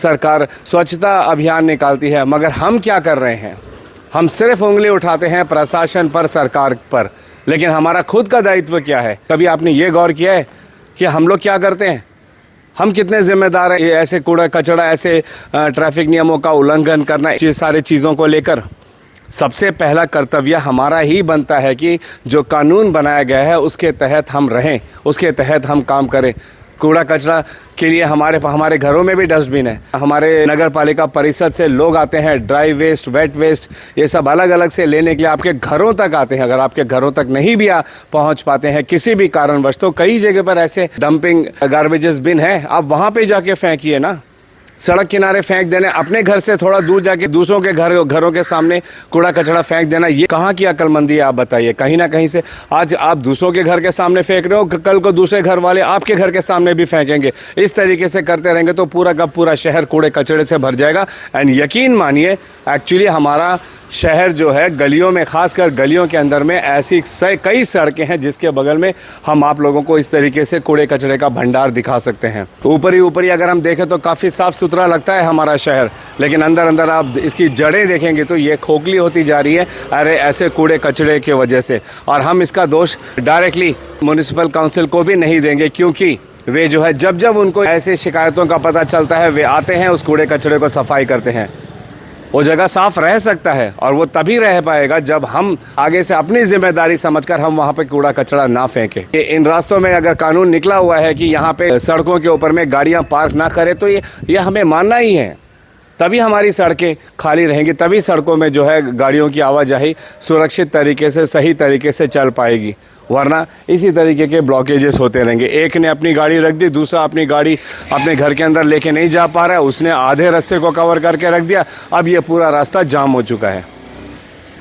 सरकार स्वच्छता अभियान निकालती है, मगर हम क्या कर रहे हैं? हम सिर्फ उंगली उठाते हैं प्रशासन पर, सरकार पर, लेकिन हमारा खुद का दायित्व क्या है? कभी आपने ये गौर किया है कि हम लोग क्या करते हैं? हम कितने जिम्मेदार हैं ये ऐसे कूड़ा कचरा, ऐसे ट्रैफिक नियमों का उल्लंघन करना, ये सारे चीज़ों को लेकर? सबसे पहला कर्तव्य हमारा ही बनता है कि जो कानून बनाया गया है उसके तहत हम रहें, उसके तहत हम काम करें। कूड़ा कचरा के लिए हमारे घरों में भी डस्टबिन है। हमारे नगर पालिका परिषद से लोग आते हैं, ड्राई वेस्ट, वेट वेस्ट, ये सब अलग अलग से लेने के लिए आपके घरों तक आते हैं। अगर आपके घरों तक नहीं भी पहुंच पाते हैं किसी भी कारणवश, तो कई जगह पर ऐसे डंपिंग गार्बेजेस बिन है, आप वहाँ पे जाके फेंकिए ना। सड़क किनारे फेंक देने, अपने घर से थोड़ा दूर जाके दूसरों के घरों के सामने कूड़ा कचरा फेंक देना, ये कहाँ की अक्लमंदी है? आप बताइए। कहीं ना कहीं से आज आप दूसरों के घर के सामने फेंक रहे हो, कल को दूसरे घर वाले आपके घर के सामने भी फेंकेंगे। इस तरीके से करते रहेंगे तो पूरा का पूरा शहर कूड़े कचरे से भर जाएगा। एंड यकीन मानिए, एक्चुअली हमारा शहर जो है, गलियों में, खासकर गलियों के अंदर में ऐसी कई सड़कें हैं जिसके बगल में हम आप लोगों को इस तरीके से कूड़े कचरे का भंडार दिखा सकते हैं। तो ऊपर ही अगर हम देखें तो काफ़ी साफ़ सुथरा लगता है हमारा शहर, लेकिन अंदर अंदर आप इसकी जड़ें देखेंगे तो ये खोखली होती जा रही है, अरे ऐसे कूड़े कचरे की वजह से। और हम इसका दोष डायरेक्टली म्युनिसिपल काउंसिल को भी नहीं देंगे, क्योंकि वे जो है जब उनको ऐसे शिकायतों का पता चलता है, वे आते हैं, उस कूड़े कचरे को सफाई करते हैं। वो जगह साफ रह सकता है और वो तभी रह पाएगा जब हम आगे से अपनी जिम्मेदारी समझकर हम वहाँ पे कूड़ा कचरा ना फेंकें। इन रास्तों में अगर कानून निकला हुआ है कि यहाँ पे सड़कों के ऊपर में गाड़ियाँ पार्क ना करें, तो ये हमें मानना ही है। तभी हमारी सड़कें खाली रहेंगी, तभी सड़कों में जो है गाड़ियों की आवाजाही सुरक्षित तरीके से, सही तरीके से चल पाएगी। वरना इसी तरीके के ब्लॉकेजेस होते रहेंगे। एक ने अपनी गाड़ी रख दी, दूसरा अपनी गाड़ी अपने घर के अंदर लेके नहीं जा पा रहा है, उसने आधे रास्ते को कवर करके रख दिया, अब ये पूरा रास्ता जाम हो चुका है।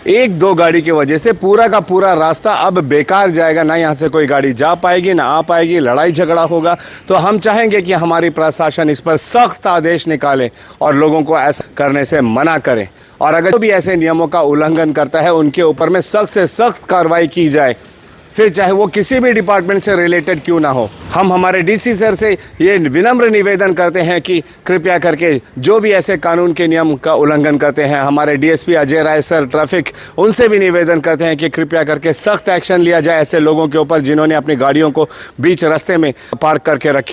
एक दो गाड़ी की वजह से पूरा का पूरा रास्ता अब बेकार जाएगा, ना यहाँ से कोई गाड़ी जा पाएगी, ना आ पाएगी, लड़ाई झगड़ा होगा। तो हम चाहेंगे कि हमारी प्रशासन इस पर सख्त आदेश निकाले और लोगों को ऐसा करने से मना करे, और अगर भी ऐसे नियमों का उल्लंघन करता है उनके ऊपर में सख्त से सख्त कार्रवाई की जाए, फिर चाहे वो किसी भी डिपार्टमेंट से रिलेटेड क्यों ना हो। हम हमारे डीसी सर से ये विनम्र निवेदन करते हैं कि कृपया करके जो भी ऐसे कानून के नियम का उल्लंघन करते हैं, हमारे DSP Ajay Rai sir traffic, उनसे भी निवेदन करते हैं कि कृपया करके सख्त एक्शन लिया जाए ऐसे लोगों के ऊपर जिन्होंने अपनी गाड़ियों को बीच रास्ते में पार्क करके रखी।